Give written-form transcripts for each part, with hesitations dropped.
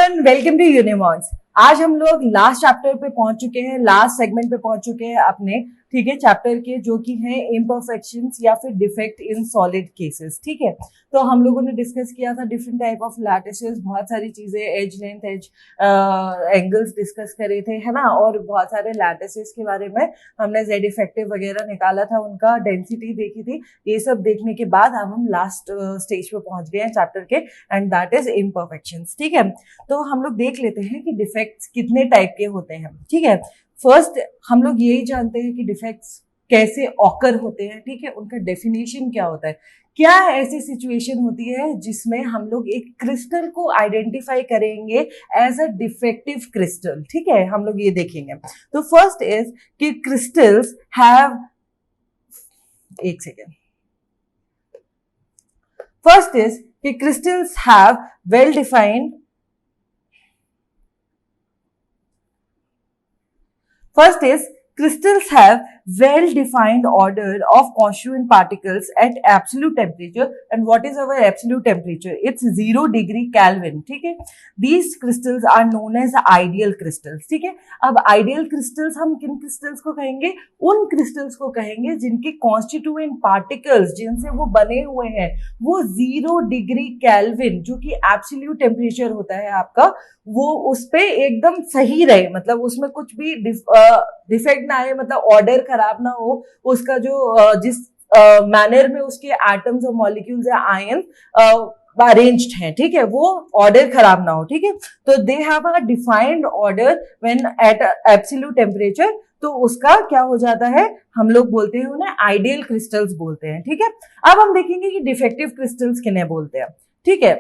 Everyone, welcome to यूनिमॉन्स। आज हम लोग लास्ट चैप्टर पे पहुंच चुके हैं, लास्ट सेगमेंट पे पहुंच चुके हैं अपने, ठीक है, चैप्टर के, जो कि है इम्परफेक्शंस या फिर डिफेक्ट इन सॉलिड केसेस। ठीक है, तो हम लोगों ने डिस्कस किया था डिफरेंट टाइप ऑफ लैटिसेस, बहुत सारी चीजें, edge length, edge angles discuss करे थे, है ना, और बहुत सारे लैटिसेस के बारे में हमने जेड इफेक्टिव वगैरह निकाला था, उनका डेंसिटी देखी थी। ये सब देखने के बाद अब हम लास्ट स्टेज पे पहुंच गए हैं चैप्टर के, एंड दैट इज इम्परफेक्शंस। ठीक है, तो हम लोग देख लेते हैं कि डिफेक्ट्स कितने टाइप के होते हैं। ठीक है, फर्स्ट हम लोग यही जानते हैं कि डिफेक्ट्स कैसे ऑकर होते हैं। ठीक है, उनका डेफिनेशन क्या होता है, क्या ऐसी सिचुएशन होती है जिसमें हम लोग एक क्रिस्टल को आइडेंटिफाई करेंगे एज अ डिफेक्टिव क्रिस्टल। ठीक है, हम लोग ये देखेंगे। तो फर्स्ट इज कि क्रिस्टल्स हैव, एक सेकेंड, फर्स्ट इज कि crystals have well defined, first is crystals have well-defined order of constituent particles at absolute temperature. And what is our absolute temperature? It's 0 degree Kelvin. ठीक है, these crystals are known as ideal crystals. ठीक है, अब ideal crystals हम किन crystals को कहेंगे? उन crystals को कहेंगे जिनके constituent particles, जिनसे वो बने हुए हैं, वो 0 डिग्री Kelvin, जो कि absolute temperature होता है आपका, वो उस पे एकदम सही रहे, मतलब उसमें कुछ भी डिफेक्ट ना आए, मतलब ऑर्डर खराब ना हो, उसका जो जिस मैनर में उसके एटम्स और मॉलिक्यूल्स या आयन अरेंज्ड हैं, ठीक है, वो ऑर्डर खराब ना हो। ठीक है, तो they have a defined order when eight absolute temperature, तो उसका क्या हो जाता है, हम लोग बोलते हैं उन्हें आइडियल क्रिस्टल्स बोलते हैं। ठीक है, अब हम देखेंगे कि डिफेक्टिव क्रिस्टल्स किन्हें बोलते हैं। ठीक है,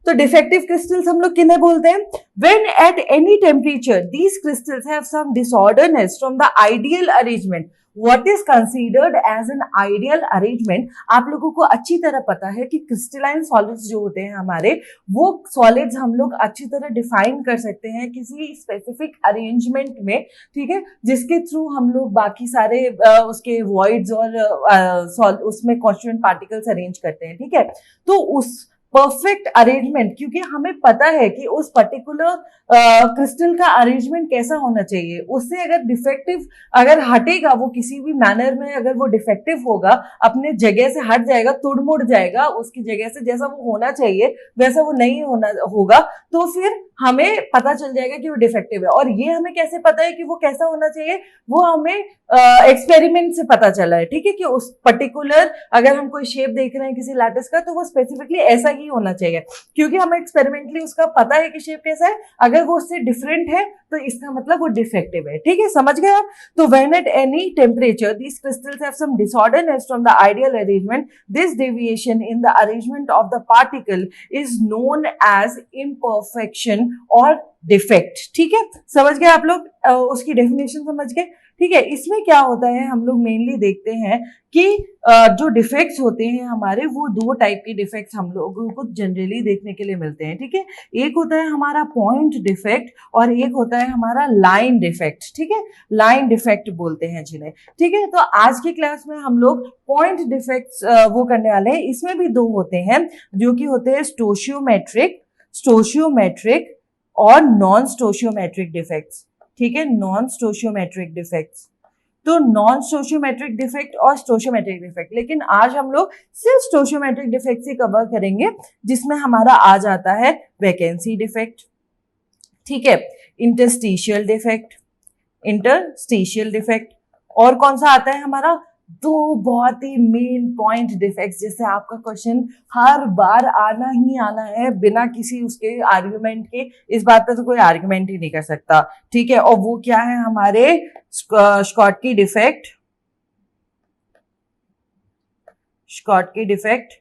तो डिफेक्टिव क्रिस्टल्स हम लोग किन्हें बोलते हैं? When at any temperature these crystals have some disorderness from the ideal arrangement. What is considered as an ideal arrangement? आप लोगों को अच्छी तरह पता है कि क्रिस्टलाइन सॉलिड्स जो होते हैं हमारे, वो सॉलिड्स हम लोग अच्छी तरह डिफाइन कर सकते हैं किसी स्पेसिफिक अरेंजमेंट में। ठीक है, जिसके थ्रू हम लोग बाकी सारे उसके वॉइड्स और उसमें कॉन्स्टिट्यूएंट पार्टिकल्स अरेंज करते हैं। ठीक है, तो उस परफेक्ट अरेंजमेंट, क्योंकि हमें पता है कि उस पर्टिकुलर क्रिस्टल का अरेंजमेंट कैसा होना चाहिए, उससे अगर डिफेक्टिव अगर हटेगा, वो किसी भी मैनर में अगर वो डिफेक्टिव होगा, अपने जगह से हट जाएगा, तुड़मुड़ जाएगा उसकी जगह से, जैसा वो होना चाहिए वैसा वो नहीं होना होगा, तो फिर हमें पता चल जाएगा कि वो डिफेक्टिव है। और ये हमें कैसे पता है कि वो कैसा होना चाहिए? वो हमें एक्सपेरिमेंट से पता चला है। ठीक है, कि उस पर्टिकुलर, अगर हम कोई शेप देख रहे हैं किसी लैटिस का, तो वो स्पेसिफिकली ऐसा ही होना चाहिए, क्योंकि हमें एक्सपेरिमेंटली उसका पता है कि शेप कैसा है। अगर वो उससे डिफरेंट है तो इसका मतलब वो डिफेक्टिव है। ठीक है, समझ गए आप? तो when at any temperature these crystals have some disorderness from the ideal arrangement, this deviation in the arrangement of the particle is known as imperfection और डिफेक्ट। ठीक है, समझ गए आप लोग? उसकी डेफिनेशन समझ गए? ठीक है, इसमें क्या होता है, हम लोग मेनली देखते हैं कि जो डिफेक्ट्स होते हैं हमारे, वो दो टाइप के डिफेक्ट्स हम लोगों को जनरली देखने के लिए मिलते हैं। ठीक है, एक होता है हमारा पॉइंट डिफेक्ट और एक होता है हमारा लाइन डिफेक्ट। ठीक है, लाइन डिफेक्ट बोलते हैं जिन्हें। ठीक है, तो आज की क्लास में हम लोग पॉइंट डिफेक्ट्स वो करने वाले हैं। इसमें भी दो होते हैं, जो कि होते हैं स्टोशियोमेट्रिक और नॉन स्टोशियोमेट्रिक डिफेक्ट्स। ठीक है, नॉन स्टोशियोमेट्रिक डिफेक्ट्स, तो नॉन स्टोशियोमेट्रिक डिफेक्ट और स्टोशियोमेट्रिक डिफेक्ट, लेकिन आज हम लोग सिर्फ स्टोशियोमेट्रिक डिफेक्ट ही कवर करेंगे, जिसमें हमारा आ जाता है वैकेंसी डिफेक्ट। ठीक है, इंटरस्टिशियल डिफेक्ट, और कौन सा आता है हमारा? दो बहुत ही मेन पॉइंट डिफेक्ट्स, जिससे आपका क्वेश्चन हर बार आना ही आना है, बिना किसी उसके आर्ग्यूमेंट के। इस बात पर तो कोई आर्ग्यूमेंट ही नहीं कर सकता। ठीक है, और वो क्या है हमारे? स्कॉटकी डिफेक्ट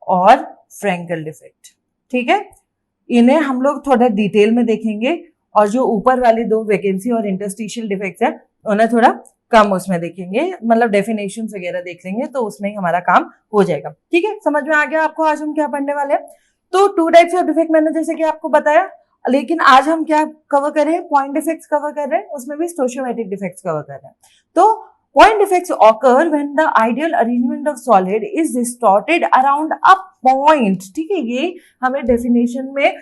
और फ्रैंकल डिफेक्ट। ठीक है, इन्हें हम लोग थोड़ा डिटेल में देखेंगे, और जो ऊपर वाली दो वैकेंसी और इंटरस्टिशियल डिफेक्ट्स है, उन्हें थोड़ा कम उसमें देखेंगे, मतलब डेफिनेशन वगैरह देख लेंगे, तो उसमें ही हमारा काम हो जाएगा। ठीक है, समझ में आ गया आपको आज हम क्या पढ़ने वाले हैं? तो टू टाइप्स ऑफ डिफेक्ट मैंने जैसे कि आपको बताया, लेकिन आज हम क्या कवर कर रहे हैं? पॉइंट डिफेक्ट्स कवर कर रहे हैं, उसमें भी स्टोशियोमेट्रिक डिफेक्ट्स कवर कर रहे हैं। तो point defects occur when the ideal arrangement of solid is distorted around a point, ठीक है। ये हमें डेफिनेशन में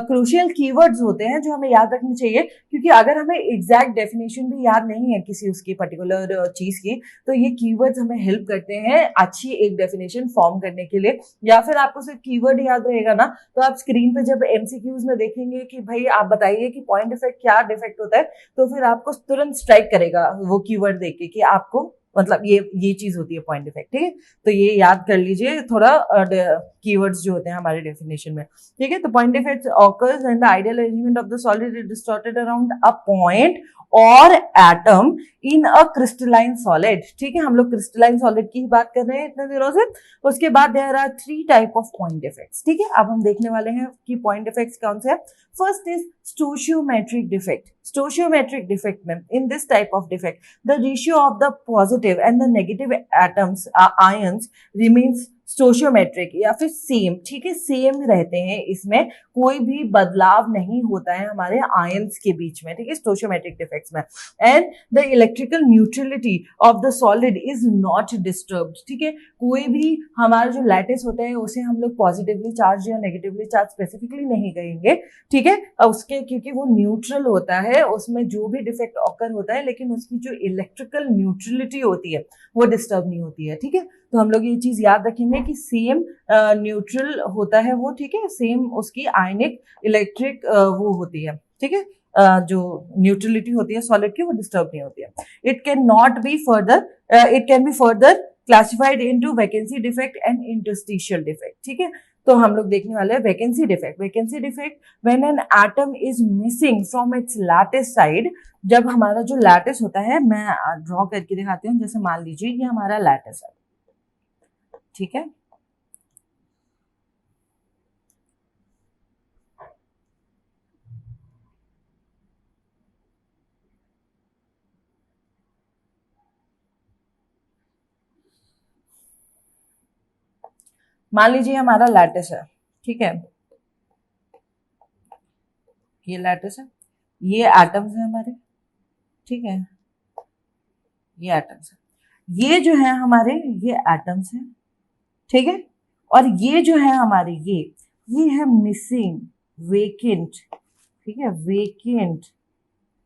क्रूशियल कीवर्ड्स होते हैं जो हमें याद रखने चाहिए, क्योंकि अगर हमें एग्जैक्ट डेफिनेशन भी याद नहीं है किसी उसकी पर्टिकुलर चीज की, तो ये कीवर्ड्स हमें हेल्प करते हैं अच्छी एक डेफिनेशन फॉर्म करने के लिए। या फिर आपको सिर्फ कीवर्ड याद रहेगा ना, तो आप स्क्रीन पे जब एमसीक्यूज में देखेंगे कि भाई आप बताइए कि पॉइंट डिफेक्ट क्या डिफेक्ट होता है, तो फिर आपको तुरंत स्ट्राइक करेगा वो कीवर्ड देख के कि आपको मतलब ये चीज होती है पॉइंट डिफेक्ट, ठीक है। तो ये याद कर लीजिए थोड़ा कीवर्ड्स जो होते हैं हमारे डेफिनेशन में, ठीक है। तो point defect occurs when the ideal arrangement of the solid is distorted around a point or atom in a crystalline solid, ठीक है। हम लोग क्रिस्टलाइन सॉलिड की ही बात कर रहे हैं इतने दिनों से। उसके बाद there are 3 type of point defects, ठीक है। अब हम देखने वाले हैं कि पॉइंट डिफेक्ट्स कौन से हैं। First is stoichiometric defect. Stoichiometric defect में in this type of defect the ratio of the positive and the negative atoms ions remains stoichiometric या फिर सेम, ठीक है, सेम रहते हैं, इसमें कोई भी बदलाव नहीं होता है हमारे आयंस के बीच में, ठीक है, स्टोशियोमेट्रिक डिफेक्ट्स में। And the electrical neutrality of the solid is not disturbed, ठीक है। कोई भी हमारा जो लैटिस होता है उसे हम लोग पॉजिटिवली चार्ज या नेगेटिवली चार्ज स्पेसिफिकली नहीं कहेंगे, ठीक है, उसके क्योंकि वो न्यूट्रल होता है, उसमें जो भी डिफेक्ट ऑकर होता है लेकिन उसकी जो इलेक्ट्रिकल न्यूट्रलिटी होती है वो डिस्टर्ब नहीं होती है, ठीक है। तो हम लोग ये चीज याद रखेंगे कि सेम न्यूट्रल होता है वो, ठीक है, सेम उसकी आयनिक इलेक्ट्रिक वो होती है, ठीक है, जो न्यूट्रलिटी होती है सॉलिड की वो डिस्टर्ब नहीं होती है। It can not be further it can be further classified into vacancy defect and interstitial defect, ठीक है। तो हम लोग देखने वाले हैं vacancy defect. Vacancy defect when an atom is missing from its lattice side, जब हमारा जो लैटिस होता है, मैं ड्रॉ करके दिखाती हूँ, जैसे मान लीजिए ये हमारा लैटिस है, ठीक है। मान लीजिए हमारा लैटिस है, ठीक है, ये लैटिस है, ये एटम्स है हमारे, ठीक है, ये एटम्स है, ये जो है हमारे ये एटम्स है, ठीक है, और ये जो है हमारे ये है मिसिंग वेकेंट, ठीक है,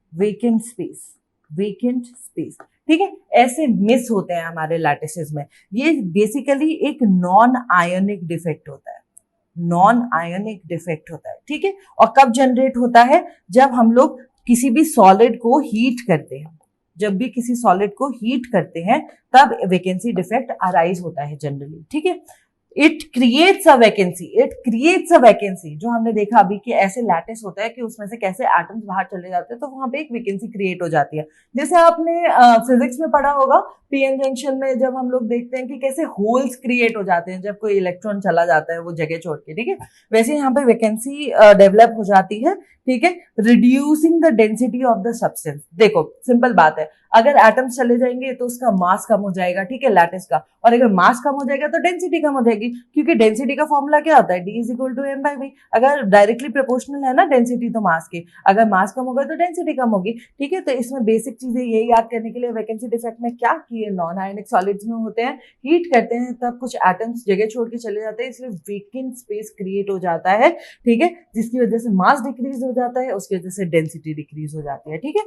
वेकेंट स्पेस, ठीक है। ऐसे मिस होते हैं हमारे लैटिसेस में। ये बेसिकली एक नॉन आयोनिक डिफेक्ट होता है, नॉन आयोनिक डिफेक्ट होता है, ठीक है। और कब जनरेट होता है, जब हम लोग किसी भी सॉलिड को हीट करते हैं, जब भी किसी सॉलिड को हीट करते हैं तब वैकेंसी डिफेक्ट अराइज होता है जनरली, ठीक है। इट क्रिएट्स अ वैकेंसी, जो हमने देखा अभी कि ऐसे लैटिस होता है कि उसमें से कैसे एटम्स बाहर चले जाते हैं, तो वहां पे एक वैकेंसी क्रिएट हो जाती है। जैसे आपने फिजिक्स में पढ़ा होगा पीएन जंक्शन में, जब हम लोग देखते हैं कि कैसे होल्स क्रिएट हो जाते हैं जब कोई इलेक्ट्रॉन चला जाता है वो जगह छोड़ के, ठीक है, वैसे यहाँ पे वैकेंसी डेवलप हो जाती है, ठीक है, reducing the density of the substance. देखो सिंपल बात है, अगर एटम्स चले जाएंगे तो उसका मास कम हो जाएगा, ठीक है, लैटिस का, और अगर मास कम हो जाएगा तो डेंसिटी कम हो जाएगी, क्योंकि डेंसिटी का फॉर्मूला क्या होता है, D is equal to M by V. अगर डायरेक्टली प्रोपोर्शनल है ना डेंसिटी तो मास की, अगर मास कम होगा तो डेंसिटी कम होगी, ठीक है। तो इसमें बेसिक चीजें ये याद करने के लिए वैकेंसी डिफेक्ट में क्या कि ये नॉन आयोनिक सॉलिड्स में होते हैं, हीट करते हैं तब कुछ एटम्स जगह छोड़ के चले जाते हैं, इसलिए वेकेंट स्पेस क्रिएट हो जाता है, ठीक है, जिसकी वजह से मास डिक्रीज हो जाता है, उसकी वजह से डेंसिटी डिक्रीज हो जाती है, ठीक है।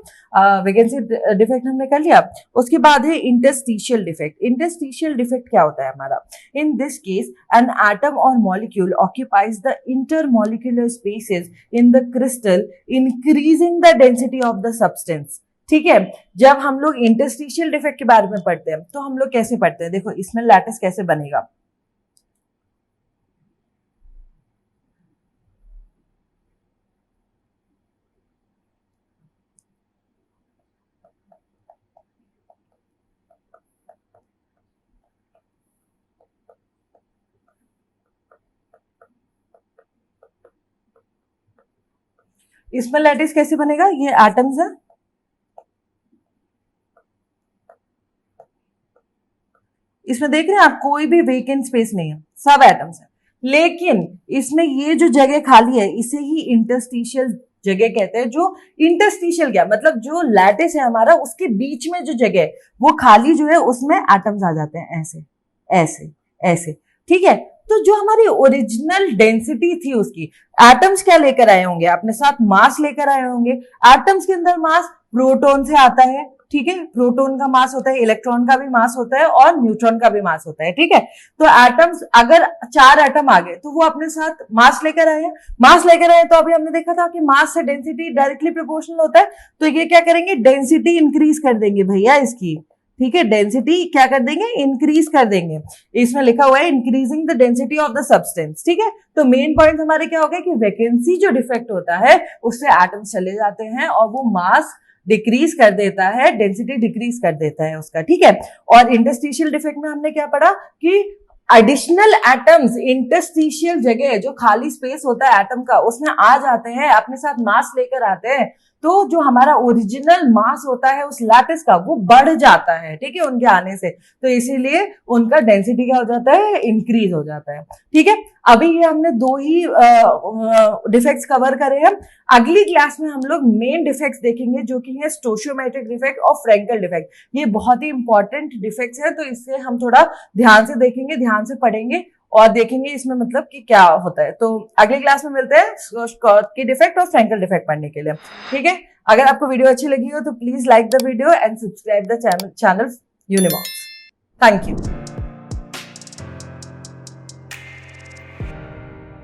वैकेंसी डिफेक्ट हमने कर लिया। उसके बाद है इंटरस्टिशियल डिफेक्ट। इंटरस्टिशियल डिफेक्ट क्या होता है हमारा, in this case an atom or molecule occupies the intermolecular spaces in the crystal increasing the density of the substance, ठीक है। जब हम लोग इंटरस्टिशियल डिफेक्ट के बारे में पढ़ते हैं तो हम लोग कैसे पढ़ते हैं, देखो इसमें लैटिस कैसे बनेगा, इसमें लैटिस कैसे बनेगा, ये एटम्स है, इसमें देख रहे हैं आप कोई भी वेकेंट स्पेस नहीं है, सब एटम्स है, लेकिन इसमें ये जो जगह खाली है इसे ही इंटरस्टिशियल जगह कहते हैं। जो इंटरस्टिशियल क्या मतलब, जो लैटिस है हमारा उसके बीच में जो जगह है वो खाली जो है उसमें एटम्स आ जाते हैं, ऐसे ऐसे ऐसे, ठीक है। तो जो हमारी ओरिजिनल डेंसिटी थी उसकी, एटम्स क्या लेकर आए होंगे, अपने साथ मास लेकर आए होंगे। एटम्स के अंदर मास प्रोटॉन से आता है, ठीक है, प्रोटॉन का मास होता है, इलेक्ट्रॉन का भी मास होता है और न्यूट्रॉन का भी मास होता है, ठीक है। तो एटम्स, अगर 4 एटम आ गए तो वो अपने साथ मास लेकर आए हैं। मास लेकर आए तो अभी हमने देखा था कि मास से डेंसिटी डायरेक्टली प्रोपोर्शनल होता है, तो ये क्या करेंगे, डेंसिटी इंक्रीज कर देंगे भैया इसकी, ठीक है, डेंसिटी क्या कर देंगे, इंक्रीज कर देंगे। इसमें लिखा हुआ है increasing the density of the substance, ठीक है। तो मेन पॉइंट हमारे क्या हो गया कि वैकेंसी जो डिफेक्ट होता है उससे एटम्स चले जाते हैं और वो मास डिक्रीज कर देता है, डेंसिटी डिक्रीज कर देता है उसका, ठीक है। और इंटरस्टिशियल डिफेक्ट में हमने क्या पढ़ा कि एडिशनल एटम्स इंटरस्टिशियल जगह, जो खाली स्पेस होता है एटम का, उसमें आ जाते हैं, अपने साथ मास लेकर आते हैं, तो जो हमारा ओरिजिनल मास होता है उस लैटिस का वो बढ़ जाता है, ठीक है, उनके आने से। तो इसीलिए उनका डेंसिटी क्या हो जाता है, इंक्रीज हो जाता है, ठीक है। अभी ये हमने 2 ही डिफेक्ट्स कवर करे हैं। अगली क्लास में हम लोग मेन डिफेक्ट्स देखेंगे जो कि है स्टोशियोमेट्रिक डिफेक्ट और फ्रेंकल डिफेक्ट। ये बहुत ही इंपॉर्टेंट डिफेक्ट्स है, तो इससे हम थोड़ा ध्यान से देखेंगे, ध्यान से पढ़ेंगे और देखेंगे इसमें मतलब कि क्या होता है। तो अगली क्लास में मिलते हैं स्कॉट की डिफेक्ट और फ्रेंकल डिफेक्ट पढ़ने के लिए, ठीक है। अगर आपको वीडियो अच्छी लगी हो तो please like the video and subscribe the channel Unimox. Thank you.